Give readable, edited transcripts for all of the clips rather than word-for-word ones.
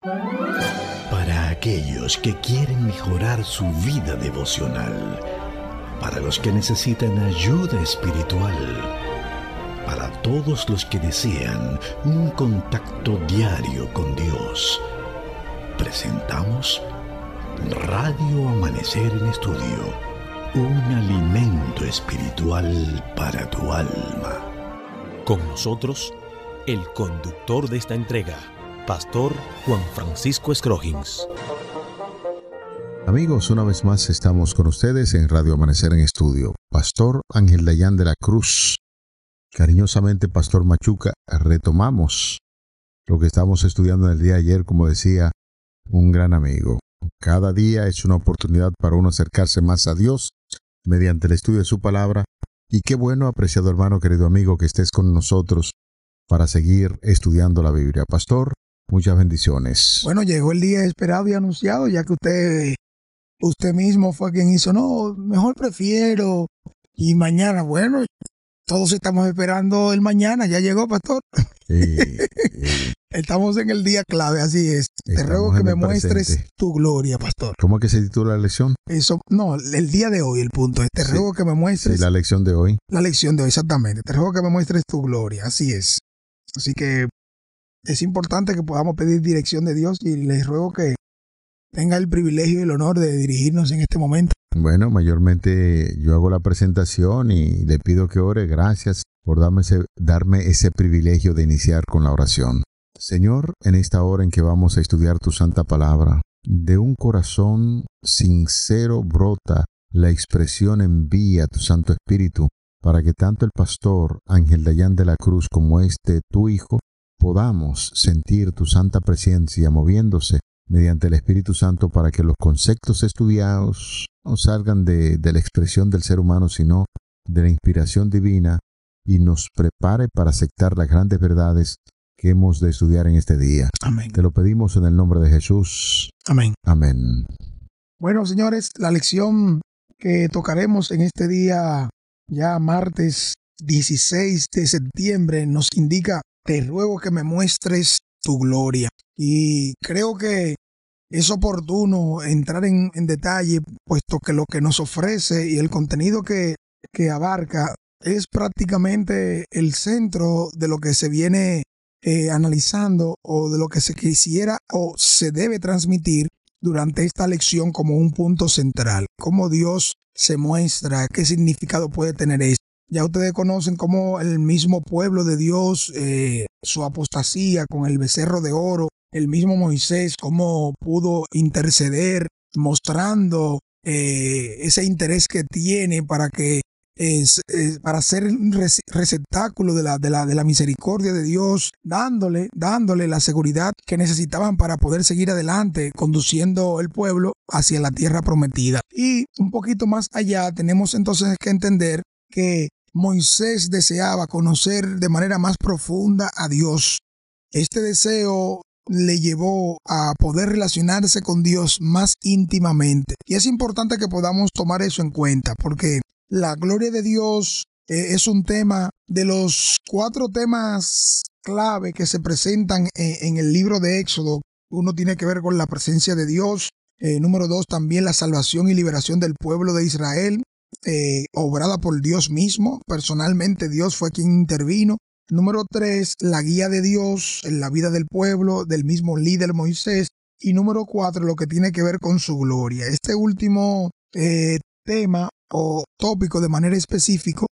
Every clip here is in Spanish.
Para aquellos que quieren mejorar su vida devocional, para los que necesitan ayuda espiritual, para todos los que desean un contacto diario con Dios, presentamos Radio Amanecer en Estudio, un alimento espiritual para tu alma. Con nosotros, el conductor de esta entrega, Pastor Juan Francisco Scroggins. Amigos, una vez más estamos con ustedes en Radio Amanecer en Estudio. Pastor Ángel Dayan de la Cruz, cariñosamente Pastor Machuca, retomamos lo que estamos estudiando en el día de ayer, como decía un gran amigo. Cada día es una oportunidad para uno acercarse más a Dios mediante el estudio de su palabra. Y qué bueno, apreciado hermano, querido amigo, que estés con nosotros para seguir estudiando la Biblia. Pastor, muchas bendiciones. Bueno, llegó el día esperado y anunciado, ya que usted mismo fue quien hizo, no, mejor prefiero. Y mañana, bueno, todos estamos esperando el mañana, ya llegó, Pastor. Sí. Estamos en el día clave, así es. Te ruego que me muestres tu gloria, Pastor. ¿Cómo es que se titula la lección? Eso, no, el día de hoy, el punto es, te ruego que me muestres. Sí, la lección de hoy. La lección de hoy, exactamente. Te ruego que me muestres tu gloria, así es. Así que es importante que podamos pedir dirección de Dios y les ruego que tenga el privilegio y el honor de dirigirnos en este momento. Bueno, mayormente yo hago la presentación y le pido que ore. Gracias por darme ese privilegio de iniciar con la oración. Señor, en esta hora en que vamos a estudiar tu santa palabra, de un corazón sincero brota la expresión envía tu Santo Espíritu para que tanto el pastor Ángel Dayan de la Cruz como tu hijo podamos sentir tu santa presencia moviéndose mediante el Espíritu Santo para que los conceptos estudiados no salgan de la expresión del ser humano, sino de la inspiración divina y nos prepare para aceptar las grandes verdades que hemos de estudiar en este día. Amén. Te lo pedimos en el nombre de Jesús. Amén. Amén. Bueno, señores, la lección que tocaremos en este día, ya martes 16 de septiembre, nos indica, te ruego que me muestres tu gloria. Y creo que es oportuno entrar en detalle, puesto que lo que nos ofrece y el contenido que abarca es prácticamente el centro de lo que se viene analizando o de lo que se quisiera o se debe transmitir durante esta lección como un punto central. Cómo Dios se muestra, qué significado puede tener esto. Ya ustedes conocen cómo el mismo pueblo de Dios, su apostasía con el becerro de oro, el mismo Moisés, cómo pudo interceder mostrando ese interés que tiene para ser un receptáculo de la misericordia de Dios, dándole la seguridad que necesitaban para poder seguir adelante, conduciendo el pueblo hacia la tierra prometida. Y un poquito más allá tenemos entonces que entender que Moisés deseaba conocer de manera más profunda a Dios. Este deseo le llevó a poder relacionarse con Dios más íntimamente. Y es importante que podamos tomar eso en cuenta, porque la gloria de Dios es un tema de los 4 temas clave que se presentan en el libro de Éxodo. Uno tiene que ver con la presencia de Dios. Número 2, también la salvación y liberación del pueblo de Israel, obrada por Dios mismo. Personalmente Dios fue quien intervino. Número 3, la guía de Dios en la vida del pueblo, del mismo líder Moisés. Y número 4, lo que tiene que ver con su gloria. Este último tema o tópico de manera específica,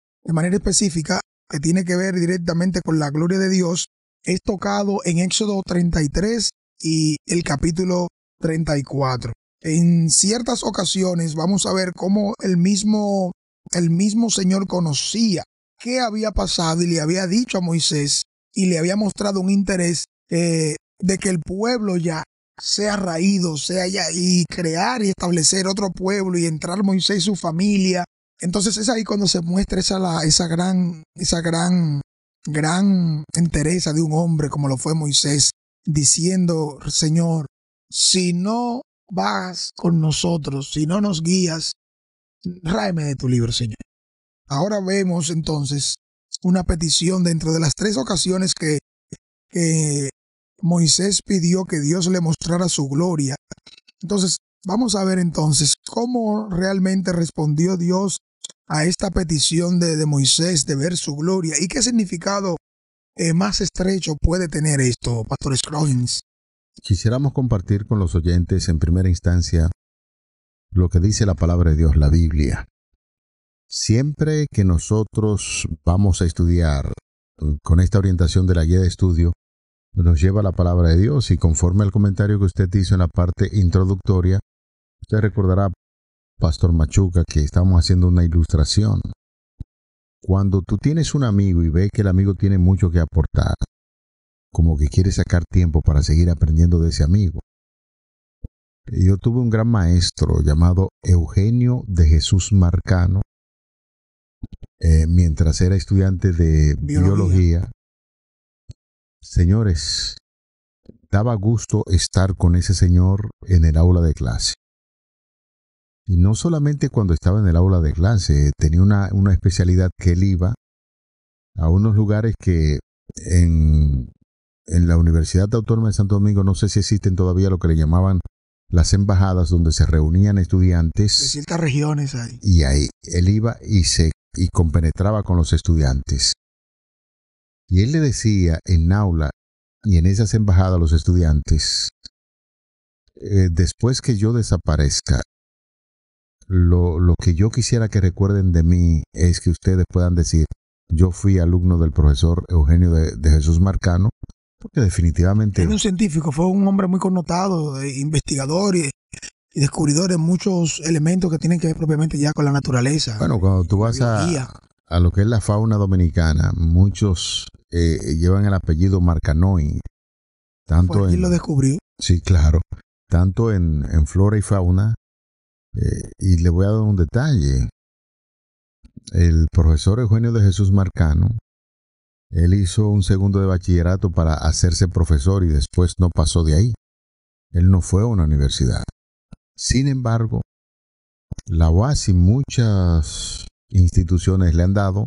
que tiene que ver directamente con la gloria de Dios, es tocado en Éxodo 33 y el capítulo 34. En ciertas ocasiones vamos a ver cómo el mismo Señor conocía qué había pasado y le había dicho a Moisés y le había mostrado un interés de que el pueblo ya sea raído, sea ya, y crear y establecer otro pueblo y entrar Moisés y su familia. Entonces es ahí cuando se muestra esa gran entereza de un hombre como lo fue Moisés, diciendo: Señor, si no vas con nosotros, si no nos guías, ráeme de tu libro, Señor. Ahora vemos entonces una petición dentro de las 3 ocasiones que Moisés pidió que Dios le mostrara su gloria. Entonces, vamos a ver entonces cómo realmente respondió Dios a esta petición de Moisés de ver su gloria y qué significado más estrecho puede tener esto, Pastor Scroggins. Quisiéramos compartir con los oyentes en primera instancia lo que dice la palabra de Dios, la Biblia. Siempre que nosotros vamos a estudiar con esta orientación de la guía de estudio, nos lleva la palabra de Dios y conforme al comentario que usted hizo en la parte introductoria, usted recordará, Pastor Machuca, que estamos haciendo una ilustración. Cuando tú tienes un amigo y ves que el amigo tiene mucho que aportar, como que quiere sacar tiempo para seguir aprendiendo de ese amigo. Yo tuve un gran maestro llamado Eugenio de Jesús Marcano, mientras era estudiante de biología. Señores, daba gusto estar con ese señor en el aula de clase. Y no solamente cuando estaba en el aula de clase, tenía una especialidad que él iba a unos lugares que en la Universidad Autónoma de Santo Domingo, no sé si existen todavía lo que le llamaban las embajadas, donde se reunían estudiantes. De ciertas regiones ahí. Y ahí él iba y compenetraba con los estudiantes. Y él le decía en aula y en esas embajadas a los estudiantes, después que yo desaparezca, lo que yo quisiera que recuerden de mí es que ustedes puedan decir, yo fui alumno del profesor Eugenio de Jesús Marcano, porque definitivamente... Era un científico, fue un hombre muy connotado, investigador y descubridor de muchos elementos que tienen que ver propiamente ya con la naturaleza. Bueno, cuando tú vas a lo que es la fauna dominicana, muchos llevan el apellido Marcanoy. ¿Fue quien lo descubrió? Sí, claro. Tanto en flora y fauna. Y le voy a dar un detalle. El profesor Eugenio de Jesús Marcano, él hizo un segundo de bachillerato para hacerse profesor y después no pasó de ahí. Él no fue a una universidad. Sin embargo, la UAS y muchas instituciones le han dado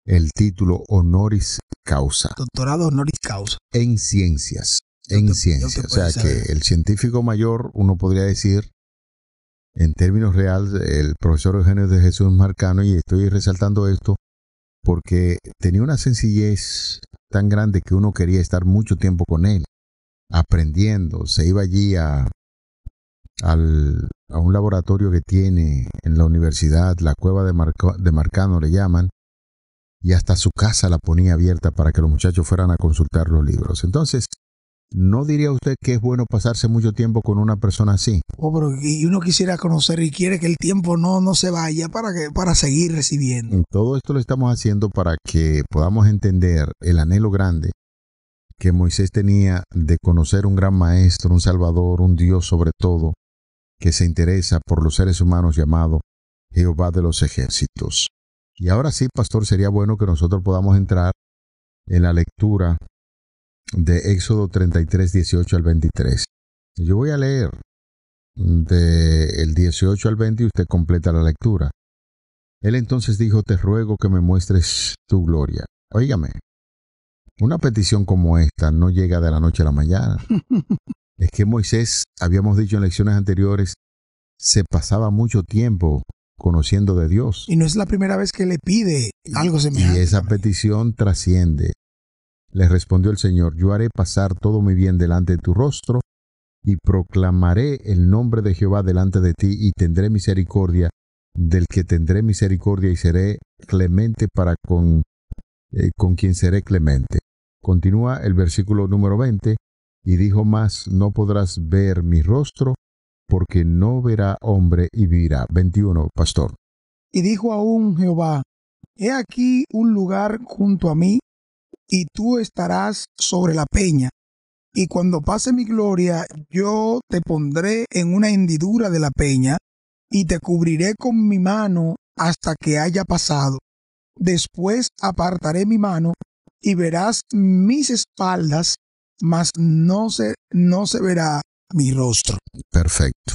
el título honoris causa. Doctorado honoris causa. En ciencias. En ciencias. O sea que el científico mayor, uno podría decir, en términos reales, el profesor Eugenio de Jesús Marcano, y estoy resaltando esto porque tenía una sencillez tan grande que uno quería estar mucho tiempo con él, aprendiendo. Se iba allí a un laboratorio que tiene en la universidad, la cueva de Marcano le llaman, y hasta su casa la ponía abierta para que los muchachos fueran a consultar los libros. Entonces, ¿no diría usted que es bueno pasarse mucho tiempo con una persona así? Pero y uno quisiera conocer y quiere que el tiempo no se vaya para seguir recibiendo. Todo esto lo estamos haciendo para que podamos entender el anhelo grande que Moisés tenía de conocer un gran maestro, un salvador, un Dios sobre todo, que se interesa por los seres humanos llamado Jehová de los ejércitos. Y ahora sí, pastor, sería bueno que nosotros podamos entrar en la lectura de Éxodo 33, 18 al 23. Yo voy a leer del 18 al 20 y usted completa la lectura. Él entonces dijo, te ruego que me muestres tu gloria. Óigame, una petición como esta no llega de la noche a la mañana. Es que Moisés, habíamos dicho en lecciones anteriores, se pasaba mucho tiempo conociendo de Dios. Y no es la primera vez que le pide algo semejante. Y esa petición trasciende. Le respondió el Señor, yo haré pasar todo mi bien delante de tu rostro y proclamaré el nombre de Jehová delante de ti y tendré misericordia del que tendré misericordia y seré clemente para con quien seré clemente. Continúa el versículo número 20 y dijo más, no podrás ver mi rostro porque no verá hombre y vivirá. 21, pastor. Y dijo aún Jehová, he aquí un lugar junto a mí, y tú estarás sobre la peña, y cuando pase mi gloria, yo te pondré en una hendidura de la peña, y te cubriré con mi mano hasta que haya pasado. Después apartaré mi mano, y verás mis espaldas, mas no se verá mi rostro. Perfecto.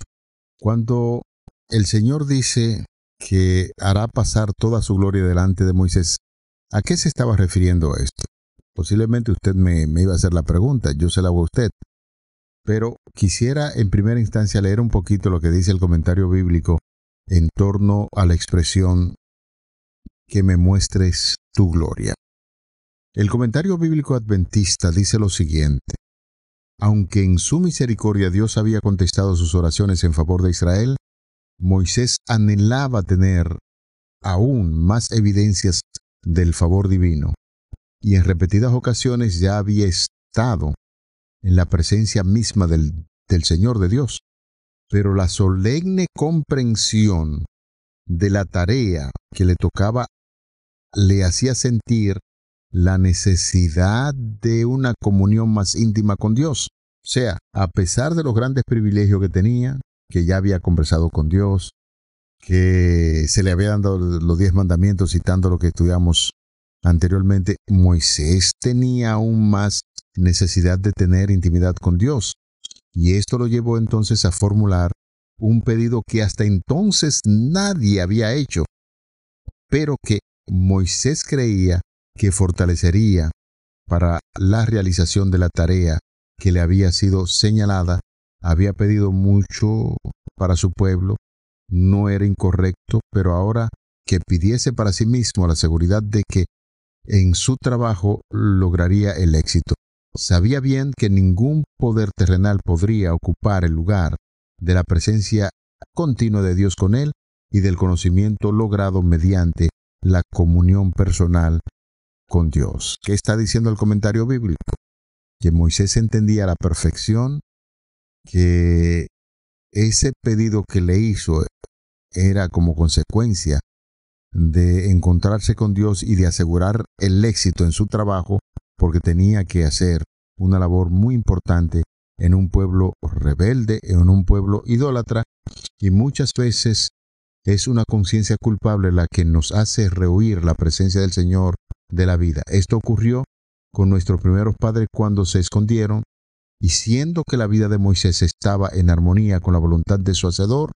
Cuando el Señor dice que hará pasar toda su gloria delante de Moisés, ¿a qué se estaba refiriendo esto? Posiblemente usted me iba a hacer la pregunta, yo se la hago a usted. Pero quisiera en primera instancia leer un poquito lo que dice el comentario bíblico en torno a la expresión que me muestres tu gloria. El comentario bíblico adventista dice lo siguiente: aunque en su misericordia Dios había contestado sus oraciones en favor de Israel, Moisés anhelaba tener aún más evidencias del favor divino, y en repetidas ocasiones ya había estado en la presencia misma del Señor de Dios. Pero la solemne comprensión de la tarea que le tocaba le hacía sentir la necesidad de una comunión más íntima con Dios. O sea, a pesar de los grandes privilegios que tenía, que ya había conversado con Dios, que se le habían dado los 10 mandamientos, citando lo que estudiamos anteriormente, Moisés tenía aún más necesidad de tener intimidad con Dios. Y esto lo llevó entonces a formular un pedido que hasta entonces nadie había hecho, pero que Moisés creía que fortalecería para la realización de la tarea que le había sido señalada. Había pedido mucho para su pueblo, no era incorrecto, pero ahora que pidiese para sí mismo la seguridad de que en su trabajo lograría el éxito. Sabía bien que ningún poder terrenal podría ocupar el lugar de la presencia continua de Dios con él y del conocimiento logrado mediante la comunión personal con Dios. ¿Qué está diciendo el comentario bíblico? Que Moisés entendía a la perfección que ese pedido que le hizo era como consecuencia de encontrarse con Dios y de asegurar el éxito en su trabajo, porque tenía que hacer una labor muy importante en un pueblo rebelde, en un pueblo idólatra, y muchas veces es una conciencia culpable la que nos hace rehuir la presencia del Señor de la vida. Esto ocurrió con nuestros primeros padres cuando se escondieron, y siendo que la vida de Moisés estaba en armonía con la voluntad de su Hacedor,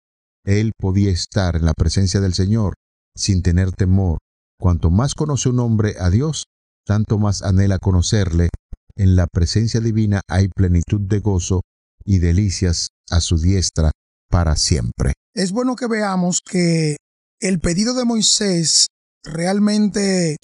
él podía estar en la presencia del Señor sin tener temor. Cuanto más conoce un hombre a Dios, tanto más anhela conocerle. En la presencia divina hay plenitud de gozo y delicias a su diestra para siempre. Es bueno que veamos que el pedido de Moisés realmente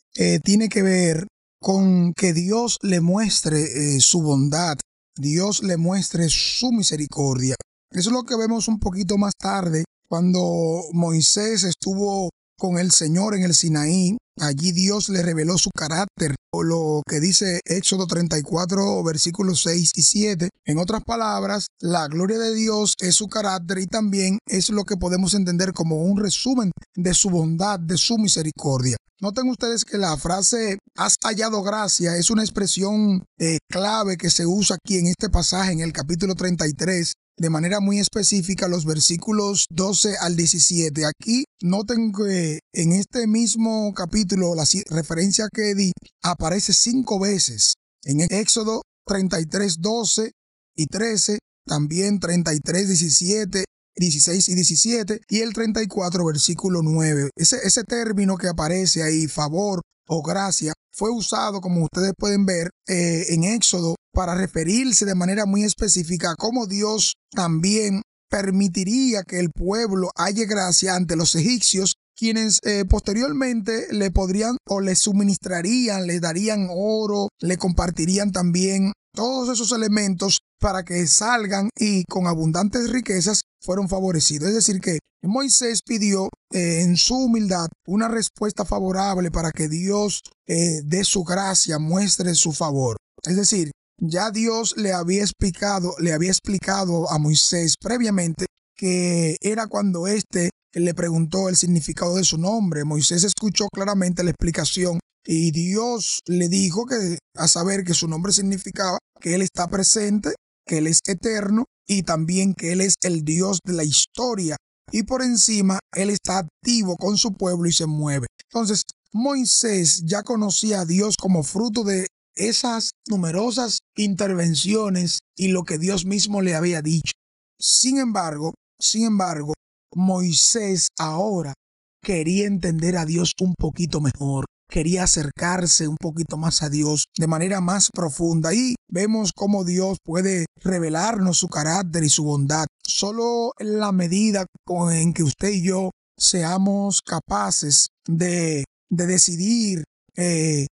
tiene que ver con que Dios le muestre su bondad, Dios le muestre su misericordia. Eso es lo que vemos un poquito más tarde, cuando Moisés estuvo con el Señor en el Sinaí. Allí Dios le reveló su carácter, o lo que dice Éxodo 34, versículos 6 y 7. En otras palabras, la gloria de Dios es su carácter y también es lo que podemos entender como un resumen de su bondad, de su misericordia. Noten ustedes que la frase "has hallado gracia" es una expresión clave que se usa aquí en este pasaje, en el capítulo 33, de manera muy específica, los versículos 12 al 17. Aquí noten que en este mismo capítulo la referencia que di aparece 5 veces. En Éxodo 33, 12 y 13, también 33, 17, 16 y 17, y el 34, versículo 9. Ese término que aparece ahí, favor o gracia, fue usado, como ustedes pueden ver, en Éxodo para referirse de manera muy específica a cómo Dios también permitiría que el pueblo halle gracia ante los egipcios, quienes posteriormente le podrían o le suministrarían, le darían oro, le compartirían también todos esos elementos para que salgan y con abundantes riquezas fueron favorecidos. Es decir, que Moisés pidió en su humildad una respuesta favorable para que Dios dé su gracia, muestre su favor. Es decir, ya Dios le había explicado a Moisés previamente que era cuando éste le preguntó el significado de su nombre. Moisés escuchó claramente la explicación y Dios le dijo que a saber que su nombre significaba que Él está presente, que Él es eterno y también que Él es el Dios de la historia. Y por encima, Él está activo con su pueblo y se mueve. Entonces, Moisés ya conocía a Dios como fruto de esas numerosas intervenciones y lo que Dios mismo le había dicho. Sin embargo, Moisés ahora quería entender a Dios un poquito mejor. quería acercarse un poquito más a Dios de manera más profunda. Y vemos cómo Dios puede revelarnos su carácter y su bondad. Solo en la medida en que usted y yo seamos capaces de decidir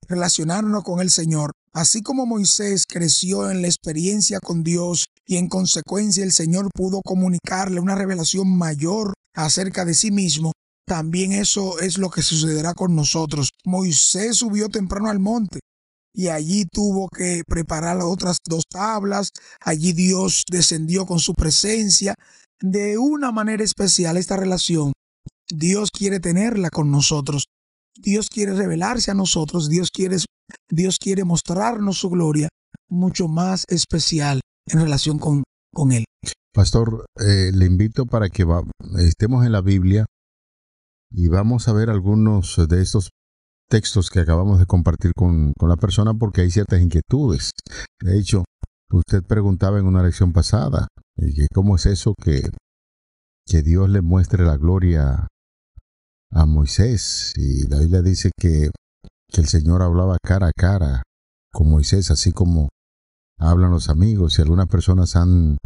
relacionarnos con el Señor. Así como Moisés creció en la experiencia con Dios y en consecuencia el Señor pudo comunicarle una revelación mayor acerca de sí mismo, también eso es lo que sucederá con nosotros. Moisés subió temprano al monte y allí tuvo que preparar las otras 2 tablas. Allí Dios descendió con su presencia de una manera especial. Esta relación Dios quiere tenerla con nosotros. Dios quiere revelarse a nosotros. Dios quiere mostrarnos su gloria mucho más especial en relación con Él. Pastor, le invito para que estemos en la Biblia y vamos a ver algunos de estos textos que acabamos de compartir con la persona, porque hay ciertas inquietudes. De hecho, usted preguntaba en una lección pasada, que ¿cómo es eso que Dios le muestre la gloria a Moisés? Y la Biblia dice que el Señor hablaba cara a cara con Moisés, así como hablan los amigos. Y algunas personas han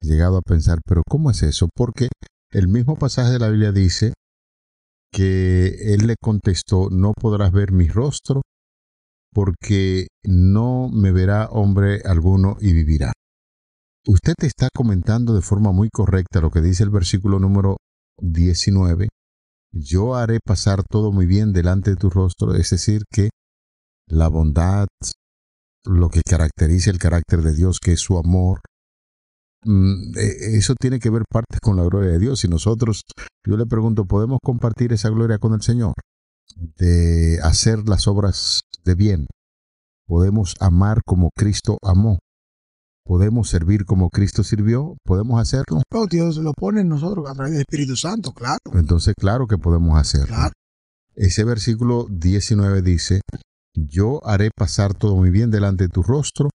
llegado a pensar, pero ¿cómo es eso? Porque el mismo pasaje de la Biblia dice que él le contestó: no podrás ver mi rostro, porque no me verá hombre alguno y vivirá. Usted está comentando de forma muy correcta lo que dice el versículo número 19. Yo haré pasar todo muy bien delante de tu rostro, es decir, que la bondad, lo que caracteriza el carácter de Dios, que es su amor, eso tiene que ver parte con la gloria de Dios. Y nosotros, yo le pregunto, ¿podemos compartir esa gloria con el Señor? De hacer las obras de bien. Podemos amar como Cristo amó. Podemos servir como Cristo sirvió. ¿Podemos hacerlo? Oh, Dios lo pone en nosotros a través del Espíritu Santo, claro. Entonces, claro que podemos hacerlo. Claro. Ese versículo 19 dice: yo haré pasar todo muy bien delante de tu rostro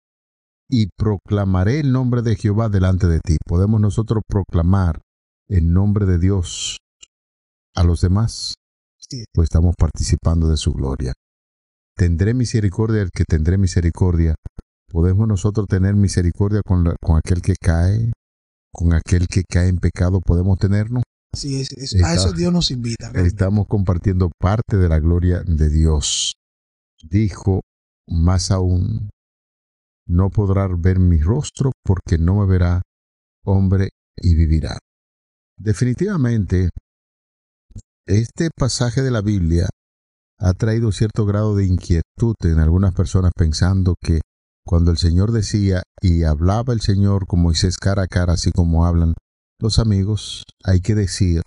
y proclamaré el nombre de Jehová delante de ti. ¿Podemos nosotros proclamar el nombre de Dios a los demás? Sí. Pues estamos participando de su gloria. Tendré misericordia del que tendré misericordia. ¿Podemos nosotros tener misericordia con aquel que cae? ¿Con aquel que cae en pecado podemos tenernos? Sí, a eso Dios nos invita. Realmente. Estamos compartiendo parte de la gloria de Dios. Dijo más aún: no podrá ver mi rostro, porque no me verá hombre y vivirá. Definitivamente, este pasaje de la Biblia ha traído cierto grado de inquietud en algunas personas, pensando que cuando el Señor decía y hablaba el Señor con Moisés cara a cara, así como hablan los amigos, hay que decir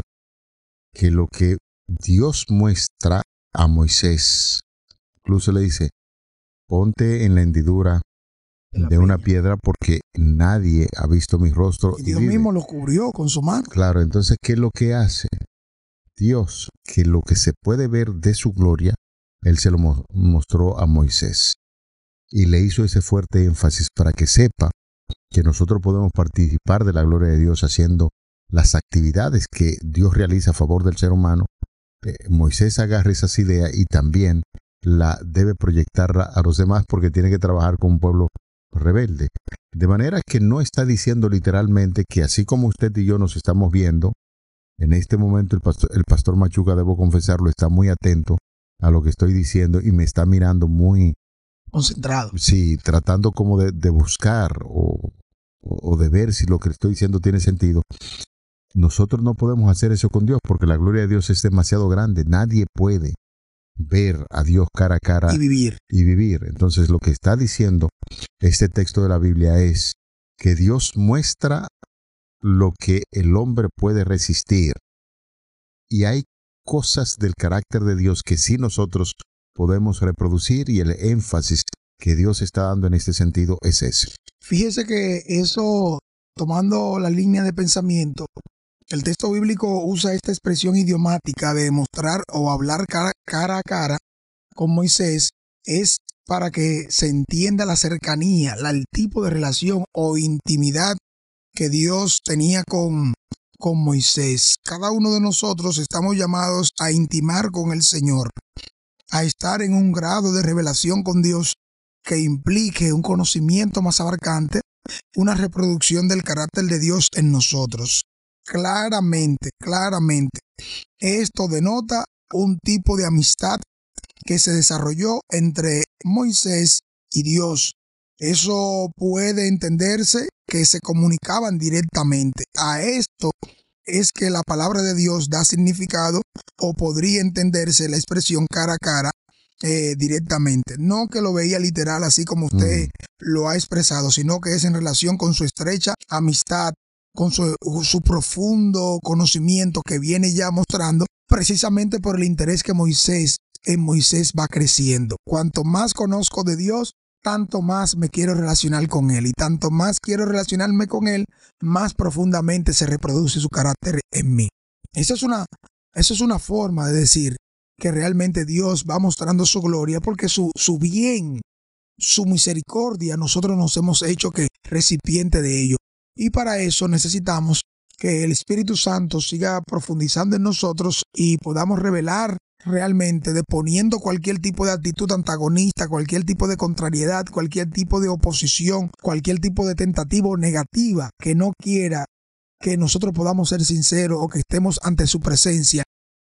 que lo que Dios muestra a Moisés, incluso le dice: ponte en la hendidura de una piedra, porque nadie ha visto mi rostro. Y Dios mismo lo cubrió con su mano. Claro, entonces, ¿qué es lo que hace Dios? Que lo que se puede ver de su gloria, Él se lo mostró a Moisés. Y le hizo ese fuerte énfasis para que sepa que nosotros podemos participar de la gloria de Dios haciendo las actividades que Dios realiza a favor del ser humano. Moisés agarra esas ideas y también la debe proyectarla a los demás, porque tiene que trabajar con un pueblo rebelde. De manera que no está diciendo literalmente que así como usted y yo nos estamos viendo, en este momento el pastor Machuca, debo confesarlo, está muy atento a lo que estoy diciendo y me está mirando muy concentrado. Sí, tratando como de buscar o de ver si lo que estoy diciendo tiene sentido. Nosotros no podemos hacer eso con Dios, porque la gloria de Dios es demasiado grande. Nadie puede ver a Dios cara a cara y vivir. Entonces, lo que está diciendo este texto de la Biblia es que Dios muestra lo que el hombre puede resistir. Y hay cosas del carácter de Dios que sí nosotros podemos reproducir, y el énfasis que Dios está dando en este sentido es ese. Fíjese que eso, tomando la línea de pensamiento, el texto bíblico usa esta expresión idiomática de mostrar o hablar cara a cara con Moisés, es para que se entienda la cercanía, el tipo de relación o intimidad que Dios tenía con Moisés. Cada uno de nosotros estamos llamados a intimar con el Señor. a estar en un grado de revelación con Dios que implique un conocimiento más abarcante, una reproducción del carácter de Dios en nosotros. Claramente, esto denota un tipo de amistad que se desarrolló entre Moisés y Dios. Eso puede entenderse que se comunicaban directamente. A esto es que la palabra de Dios da significado, o podría entenderse la expresión cara a cara directamente. No que lo veía literal así como usted lo ha expresado, sino que es en relación con su estrecha amistad, con su profundo conocimiento que viene ya mostrando precisamente por el interés que en Moisés va creciendo. Cuanto más conozco de Dios, tanto más me quiero relacionar con Él, y tanto más quiero relacionarme con Él, más profundamente se reproduce su carácter en mí. Esa es una forma de decir que realmente Dios va mostrando su gloria, porque su bien, su misericordia, nosotros nos hemos hecho que recipiente de ello. Y para eso necesitamos que el Espíritu Santo siga profundizando en nosotros y podamos revelar realmente, deponiendo cualquier tipo de actitud antagonista, cualquier tipo de contrariedad, cualquier tipo de oposición, cualquier tipo de tentativa negativa que no quiera que nosotros podamos ser sinceros o que estemos ante su presencia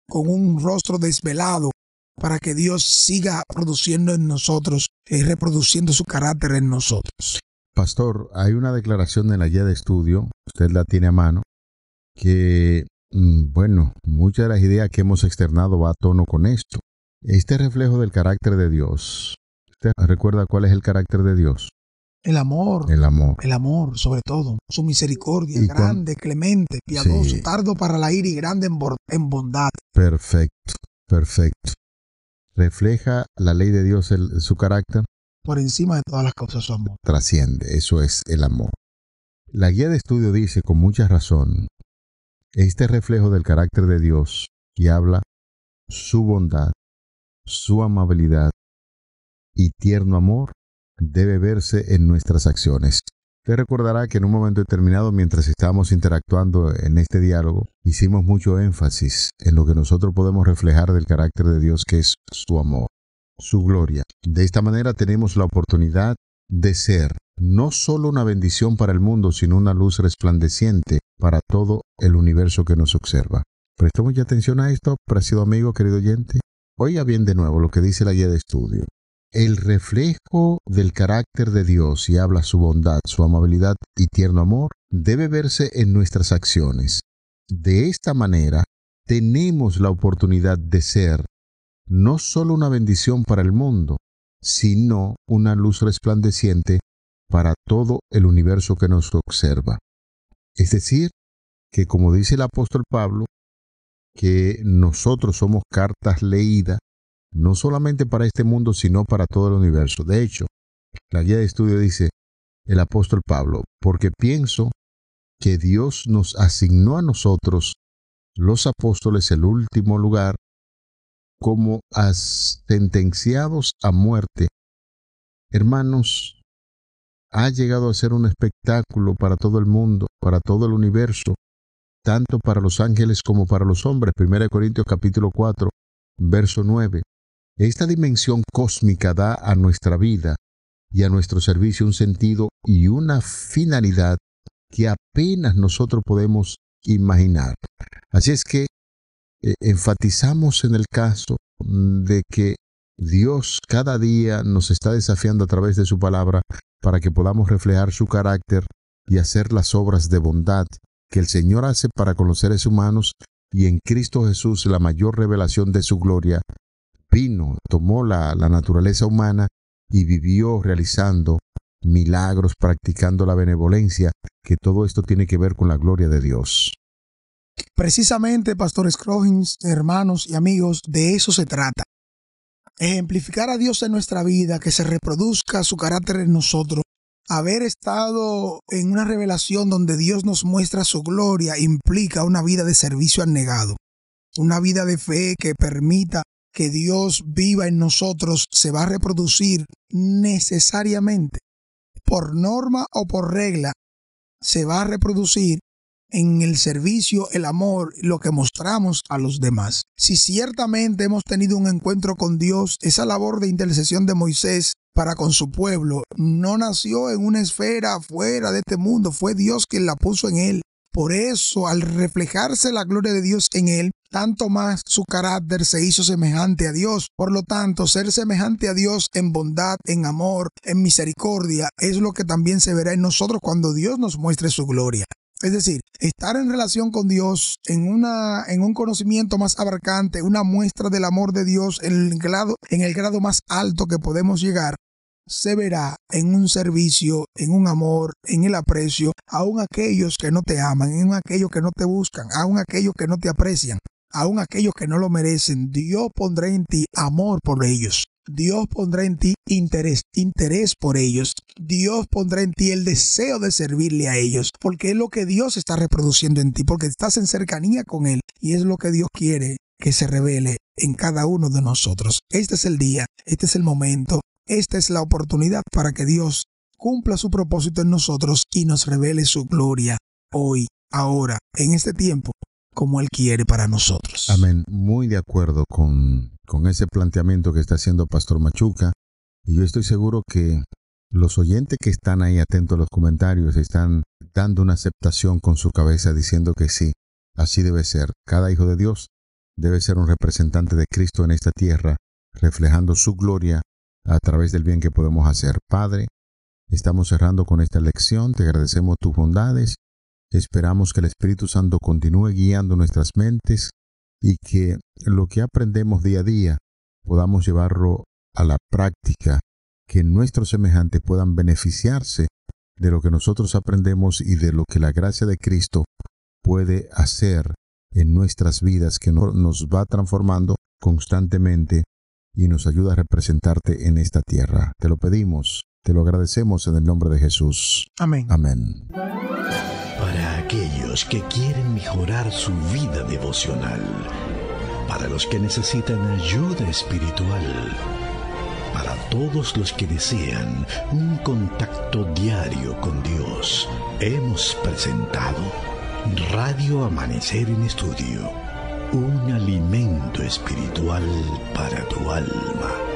con un rostro desvelado, para que Dios siga produciendo en nosotros y reproduciendo su carácter en nosotros. Pastor, hay una declaración en la guía de estudio, usted la tiene a mano, que, muchas de las ideas que hemos externado va a tono con esto. Este reflejo del carácter de Dios, ¿usted recuerda cuál es el carácter de Dios? El amor. El amor. El amor, sobre todo. Su misericordia, grande, clemente, piadoso, sí, tardo para la ira y grande en bondad. Perfecto. ¿Refleja la ley de Dios su carácter? Por encima de todas las cosas su amor. Trasciende, eso es el amor. La guía de estudio dice con mucha razón, este reflejo del carácter de Dios que habla su bondad, su amabilidad y tierno amor debe verse en nuestras acciones. Usted recordará que en un momento determinado, mientras estábamos interactuando en este diálogo, hicimos mucho énfasis en lo que nosotros podemos reflejar del carácter de Dios, que es su amor, su gloria. De esta manera tenemos la oportunidad de ser no solo una bendición para el mundo, sino una luz resplandeciente para todo el universo que nos observa. Prestemos mucha atención a esto, preciado amigo, querido oyente. Oiga bien de nuevo lo que dice la guía de estudio. El reflejo del carácter de Dios, y habla su bondad, su amabilidad y tierno amor, debe verse en nuestras acciones. De esta manera, tenemos la oportunidad de ser no solo una bendición para el mundo, sino una luz resplandeciente para todo el universo que nos observa. Es decir, que como dice el apóstol Pablo, que nosotros somos cartas leídas, no solamente para este mundo, sino para todo el universo. De hecho, la guía de estudio dice el apóstol Pablo, porque pienso que Dios nos asignó a nosotros, los apóstoles, el último lugar, como sentenciados a muerte. Hermanos, ha llegado a ser un espectáculo para todo el mundo, para todo el universo, tanto para los ángeles como para los hombres. 1 Corintios capítulo 4, verso 9. Esta dimensión cósmica da a nuestra vida y a nuestro servicio un sentido y una finalidad que apenas nosotros podemos imaginar. Así es que enfatizamos en el caso de que Dios cada día nos está desafiando a través de su palabra para que podamos reflejar su carácter y hacer las obras de bondad que el Señor hace para con los seres humanos, y en Cristo Jesús la mayor revelación de su gloria vino, tomó la naturaleza humana y vivió realizando milagros, practicando la benevolencia, que todo esto tiene que ver con la gloria de Dios. Precisamente, Pastor Scroggins, hermanos y amigos, de eso se trata. Ejemplificar a Dios en nuestra vida, que se reproduzca su carácter en nosotros. Haber estado en una revelación donde Dios nos muestra su gloria implica una vida de servicio abnegado, una vida de fe que permita que Dios viva en nosotros. Se va a reproducir necesariamente, por norma o por regla, se va a reproducir en el servicio, el amor, lo que mostramos a los demás. Si ciertamente hemos tenido un encuentro con Dios, esa labor de intercesión de Moisés para con su pueblo no nació en una esfera fuera de este mundo, fue Dios quien la puso en él. Por eso, al reflejarse la gloria de Dios en él, tanto más su carácter se hizo semejante a Dios. Por lo tanto, ser semejante a Dios en bondad, en amor, en misericordia, es lo que también se verá en nosotros cuando Dios nos muestre su gloria. Es decir, estar en relación con Dios en un conocimiento más abarcante, una muestra del amor de Dios en el grado más alto que podemos llegar, se verá en un servicio, en un amor, en el aprecio, aun aquellos que no te aman, aun aquellos que no te buscan, aun aquellos que no te aprecian, aun aquellos que no lo merecen. Dios pondrá en ti amor por ellos. Dios pondrá en ti interés por ellos. Dios pondrá en ti el deseo de servirle a ellos, porque es lo que Dios está reproduciendo en ti, porque estás en cercanía con Él y es lo que Dios quiere que se revele en cada uno de nosotros. Este es el día, este es el momento, esta es la oportunidad para que Dios cumpla su propósito en nosotros y nos revele su gloria hoy, ahora, en este tiempo, como Él quiere para nosotros. Amén. Muy de acuerdo con ese planteamiento que está haciendo Pastor Machuca. Y yo estoy seguro que los oyentes que están ahí atentos a los comentarios están dando una aceptación con su cabeza diciendo que sí, así debe ser. Cada hijo de Dios debe ser un representante de Cristo en esta tierra, reflejando su gloria a través del bien que podemos hacer. Padre, estamos cerrando con esta lección. Te agradecemos tus bondades. Esperamos que el Espíritu Santo continúe guiando nuestras mentes y que lo que aprendemos día a día podamos llevarlo a la práctica, que nuestros semejantes puedan beneficiarse de lo que nosotros aprendemos y de lo que la gracia de Cristo puede hacer en nuestras vidas, que nos va transformando constantemente y nos ayuda a representarte en esta tierra. Te lo pedimos, te lo agradecemos en el nombre de Jesús. Amén. Amén. Para aquellos que quieren mejorar su vida devocional, para los que necesitan ayuda espiritual, para todos los que desean un contacto diario con Dios, hemos presentado Radio Amanecer en Estudio, un alimento espiritual para tu alma.